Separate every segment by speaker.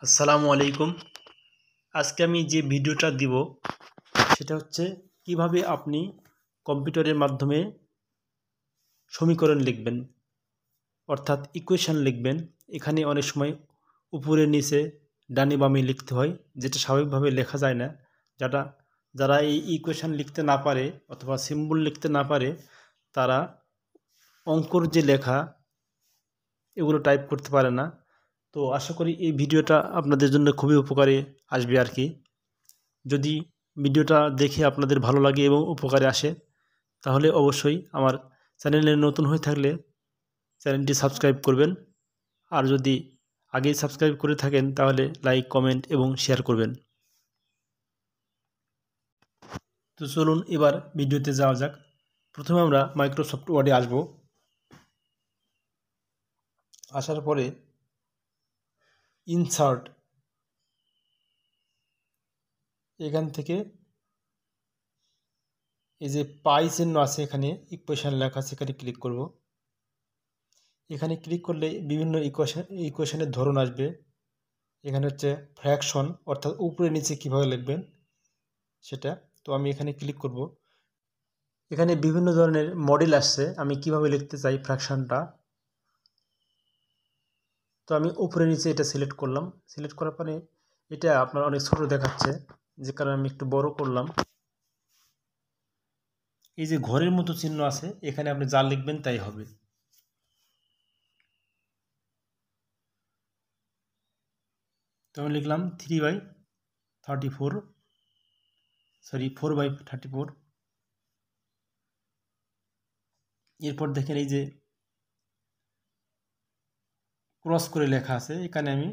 Speaker 1: আসসালামু আলাইকুম। আজকে আমি যে ভিডিওটা দিব সেটা হচ্ছে কিভাবে আপনি কম্পিউটারের মাধ্যমে সমীকরণ লিখবেন, অর্থাৎ ইকুয়েশন লিখবেন। এখানে অনেক সময় উপরে নিচে ডানে বামে লিখতে হয়, যেটা স্বাভাবিকভাবে লেখা যায় না। যারা যারা এই ইকুয়েশন লিখতে না পারে অথবা সিম্বল লিখতে না পারে, তারা অঙ্কর যে লেখা এগুলো টাইপ করতে পারে না। তো আশা করি এই ভিডিওটা আপনাদের জন্য খুবই উপকারে আসবে আর কি। যদি ভিডিওটা দেখে আপনাদের ভালো লাগে এবং উপকারে আসে, তাহলে অবশ্যই আমার চ্যানেলে নতুন হয়ে থাকলে চ্যানেলটি সাবস্ক্রাইব করবেন। আর যদি আগেই সাবস্ক্রাইব করে থাকেন তাহলে লাইক, কমেন্ট এবং শেয়ার করবেন। তো চলুন এবার ভিডিওতে যাওয়া যাক। প্রথমে আমরা মাইক্রোসফট ওয়ার্ডে আসব। আসার পরে ইনসার্ট, এখান থেকে এই যে পাই চিহ্ন আছে, এখানে ইকুয়েশন লেখা আছে, এখানে ক্লিক করব। এখানে ক্লিক করলে বিভিন্ন ইকুয়েশনের ধরন আসবে। এখানে হচ্ছে ফ্র্যাকশন, অর্থাৎ উপরে নিচে কিভাবে লিখবেন সেটা। তো আমি এখানে ক্লিক করব। এখানে বিভিন্ন ধরনের মডেল আসছে, আমি কিভাবে লিখতে চাই ফ্র্যাকশনটা। তো আমি উপরে নিচে এটা সিলেক্ট করলাম। সিলেক্ট করার পরে এটা আপনার অনেক ছোট দেখাচ্ছে, যে কারণে আমি একটু বড় করলাম। এই যে ঘরের মতো চিহ্ন আছে, এখানে আপনি যা লিখবেন তাই হবে। তো আমি লিখলাম 3/34, সরি 4/34। এরপর দেখেন এই যে ক্রস করে লেখা আছে, এখানে আমি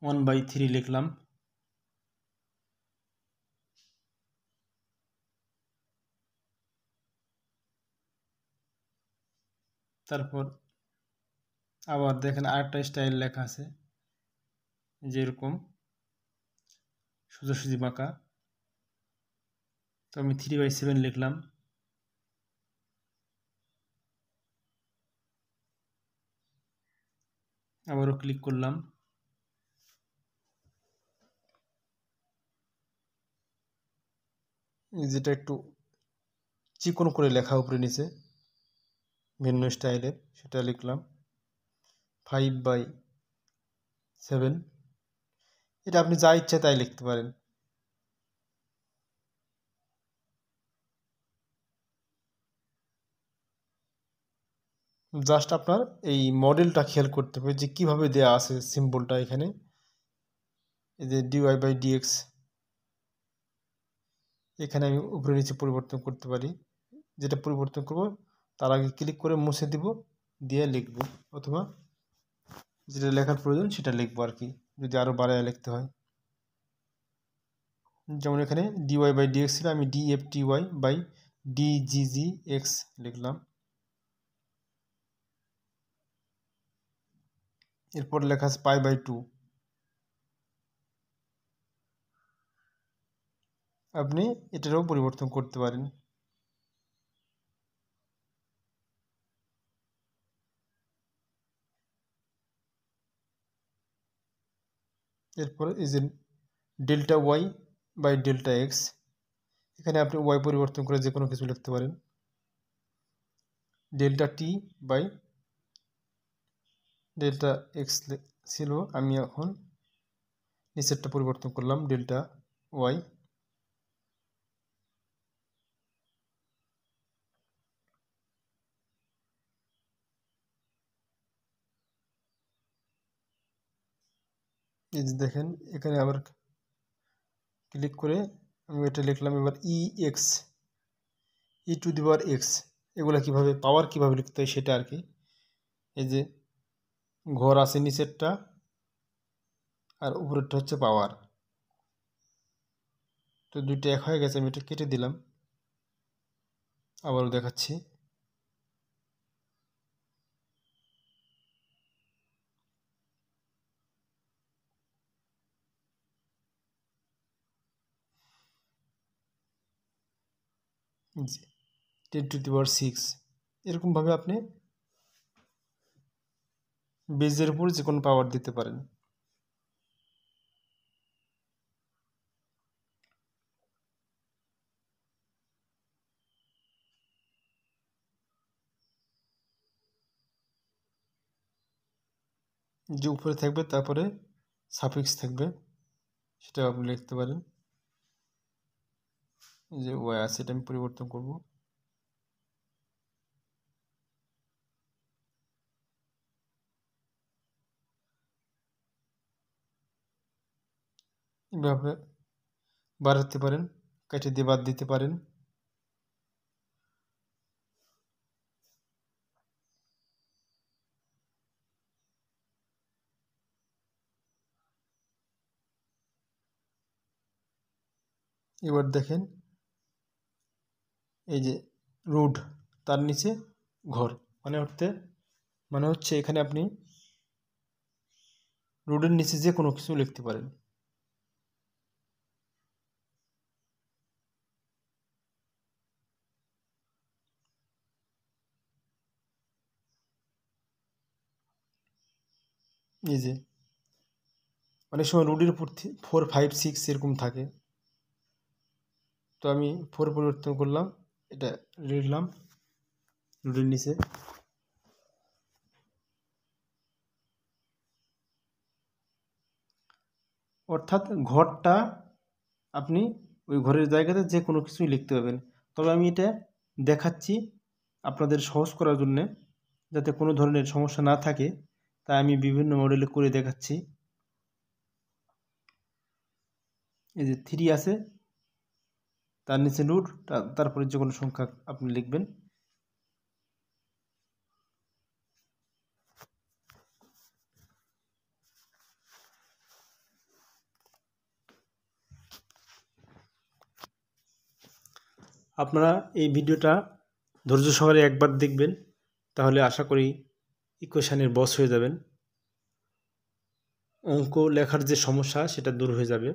Speaker 1: 1/3 লিখলাম। তারপর আবার দেখেন আরেকটা স্টাইল লেখা আছে, যেরকম সোজাসুজি বাঁকা। তো আমি 3/7 লিখলাম। আবারও ক্লিক করলাম। যেটা একটু চিকন করে লেখা উপরে নিচে ভিন্ন স্টাইলের, সেটা লিখলাম 5/7। এটা আপনি যা ইচ্ছা তাই লিখতে পারেন। জাস্ট আপনার এই মডেলটা খেয়াল করতে হবে যে কিভাবে দেয়া আছে সিম্বলটা। এখানে এই যে dy/dx, এখানে আমি উপরে নিচে পরিবর্তন করতে পারি। যেটা পরিবর্তন করব তার আগে ক্লিক করে মুছে দিব, দিয়ে লিখব, অথবা যেটা লেখার প্রয়োজন সেটা লিখবো আর কি, যদি আরও বাড়ায় লিখতে হয়। যেমন এখানে dy/dx ছিল, আমি dfty/dggx লিখলাম। এরপর লেখা আছে π/2। আপনি এটারও পরিবর্তন করতে পারেন। এরপর এই যে Δy/Δx, এখানে আপনি y পরিবর্তন করে যে কোনো কিছু লিখতে পারেন। Δt/Δx ছিল, আমি এখন নিচেরটা পরিবর্তন করলাম Δy। এই যে দেখেন এখানে আবার ক্লিক করে আমি এটা লিখলাম। এবার e⁻x, এগুলো কিভাবে পাওয়ার কিভাবে লিখতে হয় সেটা আর কি। এই যে ঘর আছে নিচেরটা, আর উপরেরটা হচ্ছে পাওয়ার। তো দুইটা এক হয়ে গেছে, আমি এটা কেটে দিলাম। আবারও দেখাচ্ছি। জি, 10⁶, এরকমভাবে আপনি বেজের উপর যে কোনো পাওয়ার দিতে পারেন। যে উপরে থাকবে তারপরে সাফিক্স থাকবে, সেটাও আপনি লিখতে পারেন। যে ওয়াই আছে এটা আমি পরিবর্তন করব। এভাবে বাড়াতে পারেন, কেটে দিয়ে বাদ দিতে পারেন। এবার দেখেন এই যে রুড, তার নিচে ঘর, মানে হচ্ছে এখানে আপনি রুডের নিচে যে কোনো কিছু লিখতে পারেন। এই যে অনেক সময় রুডের উপর 4, 5, 6 এরকম থাকে, তো আমি 4 পরিবর্তন করলাম, এটা লিখলাম রুডের নিচে। অর্থাৎ ঘরটা আপনি ওই ঘরের জায়গাতে যে কোনো কিছুই লিখতে পারবেন। তবে আমি এটা দেখাচ্ছি আপনাদের সহজ করার জন্যে, যাতে কোনো ধরনের সমস্যা না থাকে, তাই আমি বিভিন্ন মডেলে করে দেখাচ্ছি। এই যে 3 আছে, তার নিচে রুট, তারপরে যে কোনো সংখ্যা আপনি লিখবেন। আপনারা এই ভিডিওটা ধৈর্য সহকারে একবার দেখবেন, তাহলে আশা করি ইকুয়েশানের বশ হয়ে যাবেন, অঙ্ক লেখার যে সমস্যা সেটা দূর হয়ে যাবে।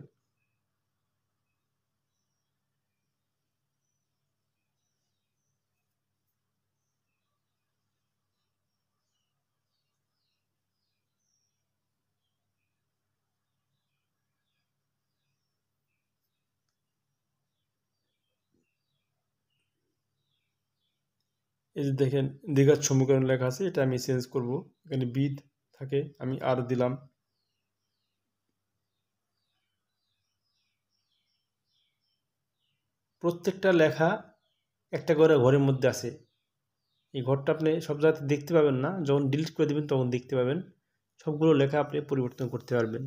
Speaker 1: এই যে দেখেন দ্বিঘাত সমীকরণ লেখা আছে, এটা আমি চেঞ্জ করব। এখানে বিদ থাকে, আমি আর দিলাম। প্রত্যেকটা লেখা একটা করে ঘরের মধ্যে আছে। এই ঘরটা আপনি সব জায়গাতে দেখতে পাবেন না, যখন ডিলিট করে দেবেন তখন দেখতে পাবেন। সবগুলো লেখা আপনি পরিবর্তন করতে পারবেন।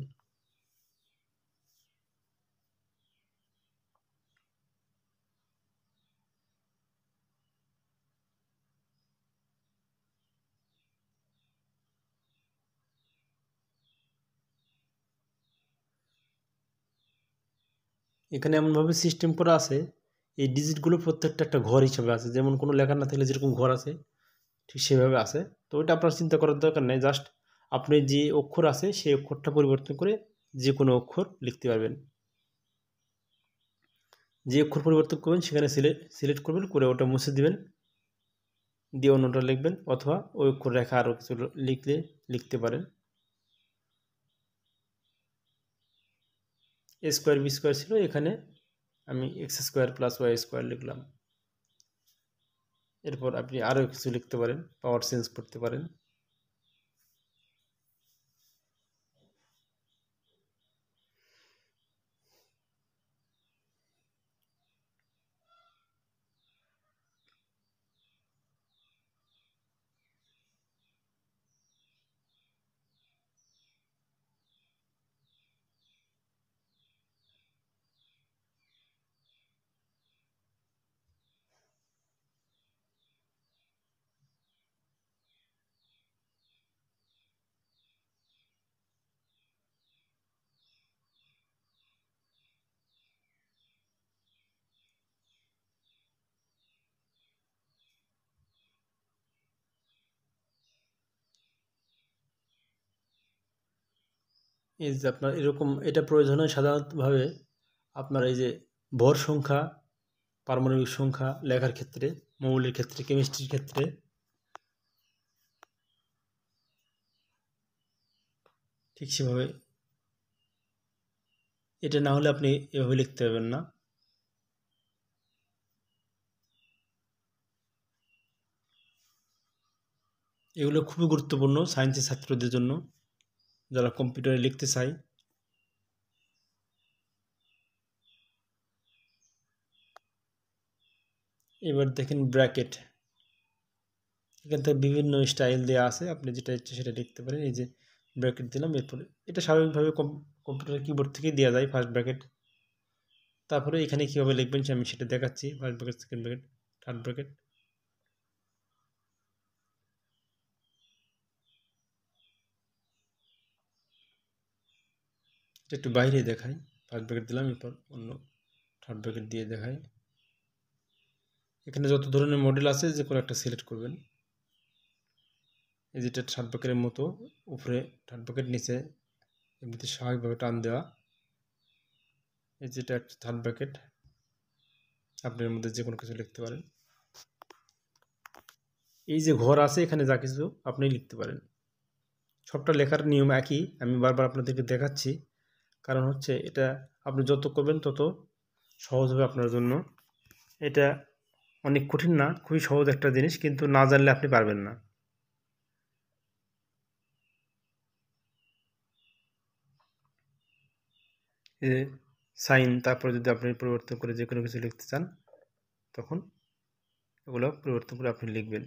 Speaker 1: এখানে এমনভাবে সিস্টেম করা আছে, এই ডিজিটগুলো প্রত্যেকটা একটা ঘর হিসেবে আছে। যেমন কোনো লেখা না থাকলে যেরকম ঘর আছে, ঠিক সেভাবে আছে। তো ওইটা আপনার চিন্তা করার দরকার নেই, জাস্ট আপনি যে অক্ষর আছে সেই অক্ষরটা পরিবর্তন করে যে কোনো অক্ষর লিখতে পারবেন। যে অক্ষর পরিবর্তন করবেন সেখানে সিলেক্ট করবেন, করে ওটা মুছে দিবেন, দিয়ে অন্যটা লিখবেন, অথবা ওই অক্ষর রেখা আরও কিছু লিখতে পারেন। এ স্কোয়ার বি স্কোয়ার ছিল, এখানে আমি x square plus y square লিখলাম। এরপর আপনি আরও কিছু লিখতে পারেন, পাওয়ার চেঞ্জ করতে পারেন। এই যে আপনার এরকম এটা প্রয়োজন হয় সাধারণতভাবে আপনার এই যে ভর সংখ্যা, পারমাণবিক সংখ্যা লেখার ক্ষেত্রে, মৌলের ক্ষেত্রে, কেমিস্ট্রির ক্ষেত্রে। ঠিক সেভাবে এটা না হলে আপনি এভাবে লিখতে পারবেন না। এগুলো খুবই গুরুত্বপূর্ণ সায়েন্সের ছাত্রদের জন্য। যারা কম্পিউটারে লিখতে চায়। এবার দেখেন ব্র্যাকেট, এখান থেকে বিভিন্ন স্টাইল দেওয়া আছে, আপনি যেটা ইচ্ছে সেটা লিখতে পারেন। এই যে ব্র্যাকেট দিলাম, এরপরে এটা স্বাভাবিকভাবে কম্পিউটার কিবোর্ড থেকেই দেওয়া যায় ফার্স্ট ব্র্যাকেট। তারপরে এখানে কীভাবে লিখবেন আমি সেটা দেখাচ্ছি। First bracket, second bracket, third bracket. একটু বাইরে দেখাই, ফার্স্ট ব্র্যাকেট দিলাম, এরপর অন্য থার্ড ব্র্যাকেট দিয়ে দেখাই। এখানে যত ধরনের মডেল আছে যে কোনো একটা সিলেক্ট করবেন। এই যেটা থার্ড ব্র্যাকেটের মতো, উপরে থার্ড ব্র্যাকেট, নিচে এমনিতে স্বাভাবিকভাবে টান দেওয়া। এই যেটা একটা থার্ড ব্র্যাকেট, আপনার মধ্যে যে কোনো কিছু লিখতে পারেন। এই যে ঘর আছে এখানে যা কিছু আপনি লিখতে পারেন। সবটা লেখার নিয়ম একই, আমি বারবার আপনাদেরকে দেখাচ্ছি, কারণ হচ্ছে এটা আপনি যত করবেন তত সহজ হবে আপনার জন্য। এটা অনেক কঠিন না, খুবই সহজ একটা জিনিস, কিন্তু না জানলে আপনি পারবেন না। এই সাইন, তারপরে যদি আপনি পরিবর্তন করে যে কোনো কিছু লিখতে চান তখন এগুলো পরিবর্তন করে আপনি লিখবেন।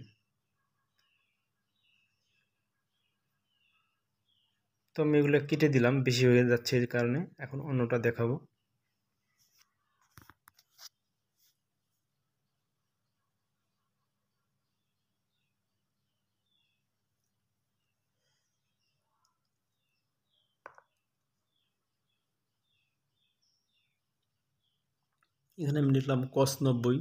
Speaker 1: তো আমি এগুলো কেটে দিলাম, বেশি হয়ে যাচ্ছে এই কারণে। এখন অন্যটা দেখাবো। এখানে আমি লিখলাম cos 90,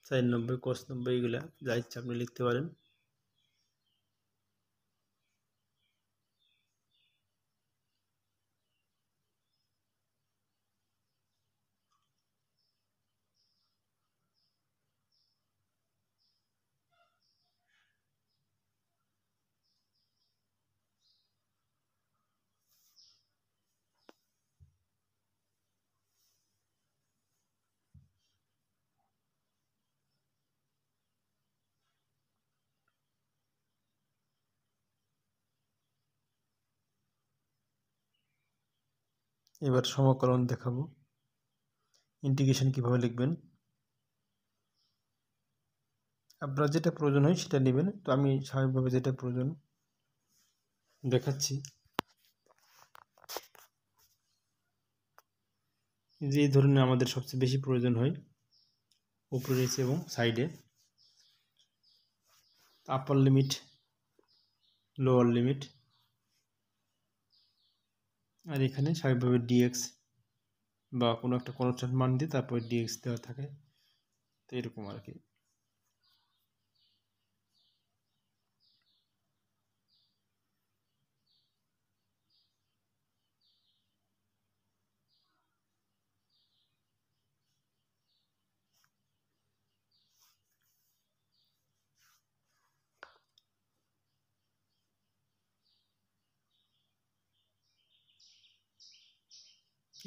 Speaker 1: sin 90, cos 90, এগুলা যা ইচ্ছা আপনি লিখতে পারেন। এবার সমাকলন দেখাবো, ইন্টিগ্রেশন কিভাবে লিখবেন। আপনার যেটা প্রয়োজন হয় সেটা নেবেন, তো আমি স্বাভাবিকভাবে যেটা প্রয়োজন দেখাচ্ছি। যে এই ধরনের আমাদের সবচেয়ে বেশি প্রয়োজন হয় উপরে, নিচে এবং সাইডে। আপার লিমিট, লোয়ার লিমিট, আর এখানে স্বাভাবিকভাবে ডিএক্স বা কোনো একটা কনস্ট্যান্ট মান দিয়ে তারপরে ডিএক্স দেওয়া থাকে, তো এরকম আর কি।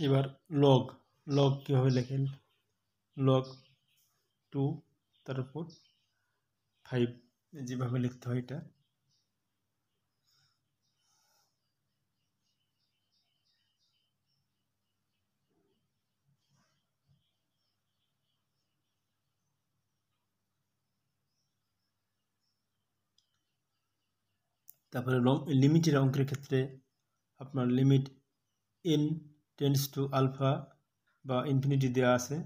Speaker 1: এবার লগ, লগ কীভাবে লেখেন, লগ 2 তার উপর 5, যেভাবে লিখতে হয় এটা। তারপরে লিমিটের অঙ্কের ক্ষেত্রে আপনার limit n tends to alpha বা ইনফিনিটি দেওয়া আছে,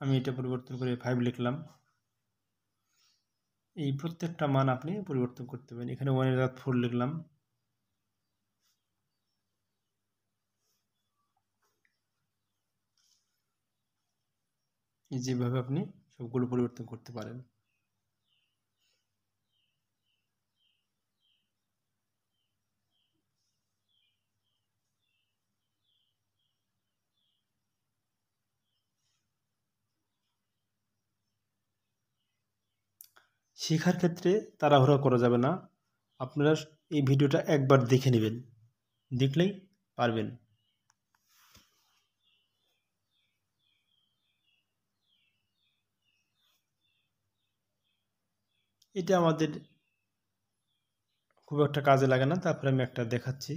Speaker 1: আমি এটা পরিবর্তন করে 5 লিখলাম। এই প্রত্যেকটা মান আপনি পরিবর্তন করতে পারেন। এখানে 1/4 লিখলাম। যেভাবে আপনি সবগুলো পরিবর্তন করতে পারেন। শেখার ক্ষেত্রে তাড়াহুড়া করা যাবে না, আপনারা এই ভিডিওটা একবার দেখে নেবেন, দেখলেই পারবেন। এটা আমাদের খুব একটা কাজে লাগে না। তারপরে আমি একটা দেখাচ্ছি।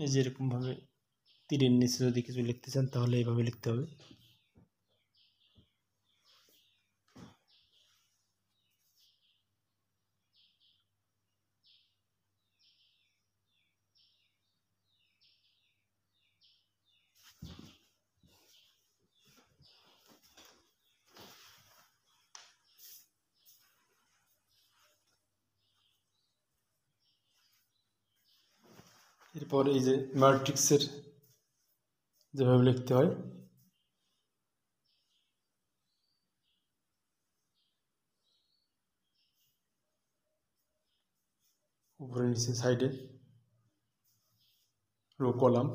Speaker 1: এই যে এরকমভাবে তীরের নিচে যদি কিছু লিখতে চান তাহলে এইভাবে লিখতে হবে। এরপর এই যে ম্যাট্রিক্সের যেভাবে লিখতে হয়, উপরে নিচে সাইডে রো কলাম,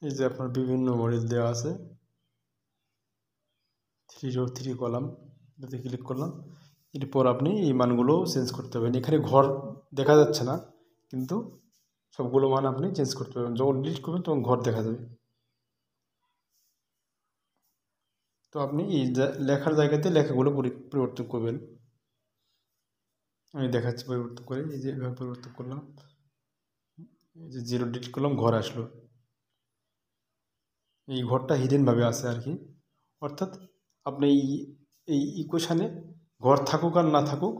Speaker 1: এই যে আপনার বিভিন্ন মডেল দেওয়া আছে, 3 রো 3 কলাম, এটাতে ক্লিক করলাম। এরপর আপনি এই মানগুলো চেঞ্জ করতে পারবেন। এখানে ঘর দেখা যাচ্ছে না, কিন্তু সবগুলো মান আপনি চেঞ্জ করতে পারবেন। যখন ডিলিট করবেন তখন ঘর দেখা যাবে। তো আপনি এই লেখার জায়গাতে লেখাগুলো পরিবর্তন করবেন। আমি দেখাচ্ছি পরিবর্তন করে। এই যে এভাবে পরিবর্তন করলাম, এই যে 0 ডিলিট করলাম, ঘর আসলো। এই ঘরটা হিডেনভাবে আছে আর কি। অর্থাৎ আপনি এই ইকুয়েশানে ঘর থাকুক আর না থাকুক,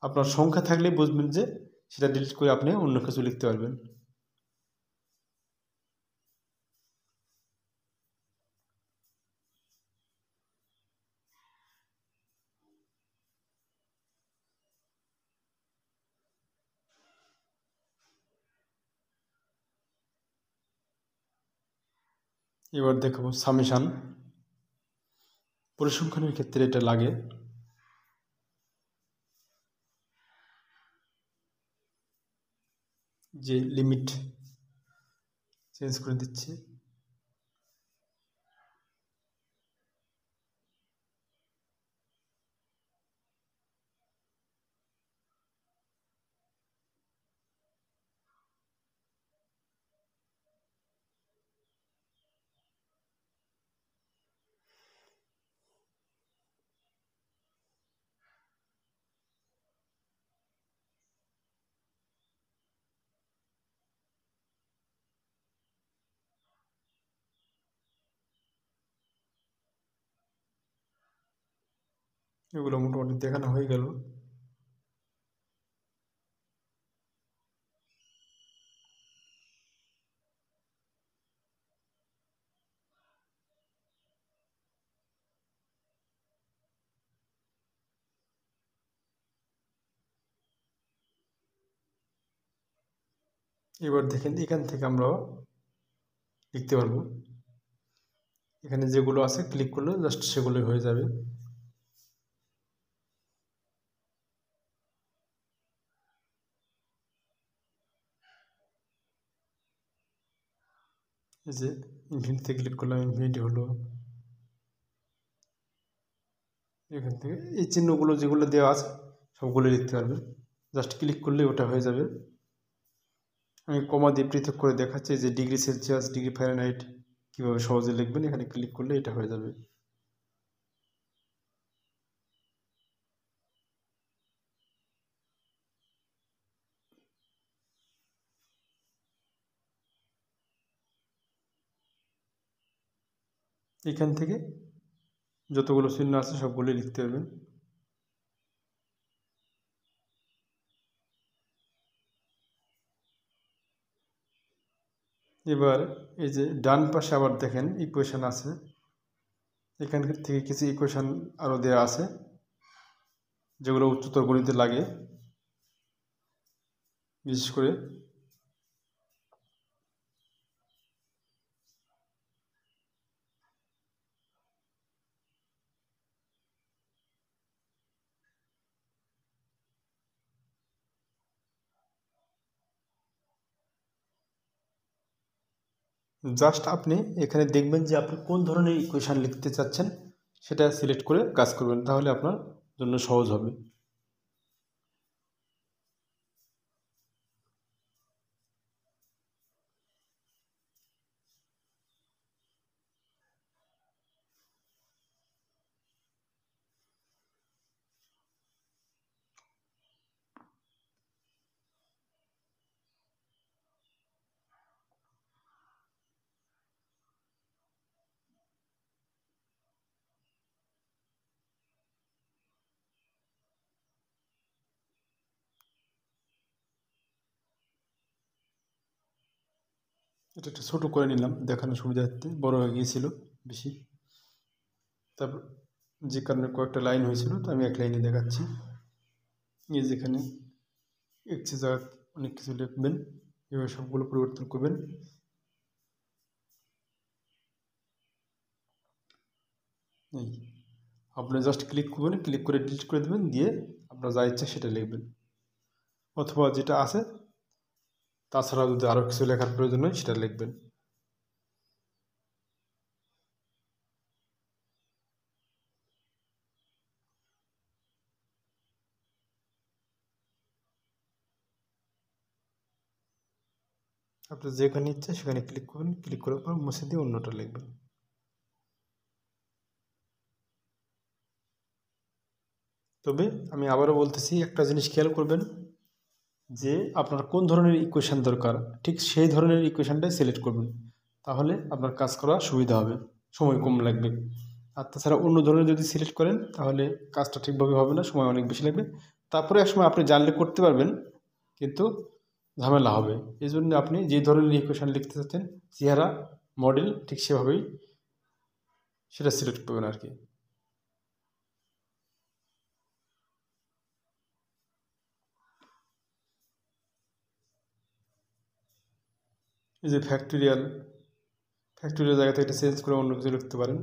Speaker 1: আপনার সংখ্যা থাকলে বুঝবেন যে সেটা ডিলিট করে আপনি অন্য কিছু লিখতে পারবেন। এবার দেখাবো সামেশান। পরিসংখ্যানের ক্ষেত্রে এটা লাগে। যে লিমিট চেঞ্জ করে দিচ্ছি। এগুলো মোটামুটি দেখানো হয়ে গেল। এবার দেখেন এখান থেকে আমরা লিখতে পারবো। এখানে যেগুলো আছে ক্লিক করলে জাস্ট সেগুলোই হয়ে যাবে। এই যে ইনফিনিটিতে ক্লিক করলাম, ইনফিনিটি হলো। এখান থেকে এই চিহ্নগুলো যেগুলো দেওয়া আছে সবগুলো লিখতে পারবেন। জাস্ট ক্লিক করলে ওটা হয়ে যাবে। আমি কমা দিয়ে পৃথক করে দেখাচ্ছি যে ডিগ্রি সেলসিয়াস, ডিগ্রি ফারেনহাইট কীভাবে সহজে লিখবেন। এখানে ক্লিক করলে এটা হয়ে যাবে। এখান থেকে যতগুলো চিহ্ন আছে সবগুলোই লিখতে পারবেন। এবার এই যে ডান পাশে আবার দেখেন ইকুয়েশান আছে। এখান থেকে কিছু ইকুয়েশান আরও দেওয়া আছে যেগুলো উচ্চতর গণিতে লাগে। বিশেষ করে জাস্ট আপনি এখানে দেখবেন যে আপনি কোন ধরনের ইকুয়েশান লিখতে চাচ্ছেন, সেটা সিলেক্ট করে কাজ করবেন, তাহলে আপনার জন্য সহজ হবে। এটা একটু ছোটো করে নিলাম দেখানোর সুবিধার্থে, বড় হয়ে গিয়েছিল বেশি। তারপর যে কারণে কয়েকটা লাইন হয়েছিল, তো আমি এক লাইনে দেখাচ্ছি। এই যেখানে একটি জায়গা অনেক কিছু লিখবেন, এভাবে সবগুলো পরিবর্তন করবেন। এই আপনি জাস্ট ক্লিক করবেন, ক্লিক করে ডিলিট করে দেবেন, দিয়ে আপনার যা ইচ্ছা সেটা লিখবেন, অথবা যেটা আছে তাছাড়াও যদি আরও কিছু লেখার প্রয়োজন হয় সেটা লিখবেন। আপনি যেখানে ইচ্ছা সেখানে ক্লিক করবেন, ক্লিক করার পর মুছে দিয়ে অন্যটা লিখবেন। তবে আমি আবারও বলতেছি, একটা জিনিস খেয়াল করবেন যে আপনার কোন ধরনের ইকুয়েশান দরকার, ঠিক সেই ধরনের ইকুয়েশানটাই সিলেক্ট করবেন, তাহলে আপনার কাজ করা সুবিধা হবে, সময় কম লাগবে। আর তাছাড়া অন্য ধরনের যদি সিলেক্ট করেন তাহলে কাজটা ঠিকভাবে হবে না, সময় অনেক বেশি লাগবে। তারপরে একসময় আপনি জানলে করতে পারবেন, কিন্তু ঝামেলা হবে। এই জন্য আপনি যে ধরনের ইকুয়েশান লিখতে চাচ্ছেন, চেহারা মডেল ঠিক সেভাবেই সেটা সিলেক্ট করবেন আর কি। এই যে ফ্যাক্টরিয়াল জায়গা থেকে এটা চেঞ্জ করে অন্য কিছু লিখতে পারেন।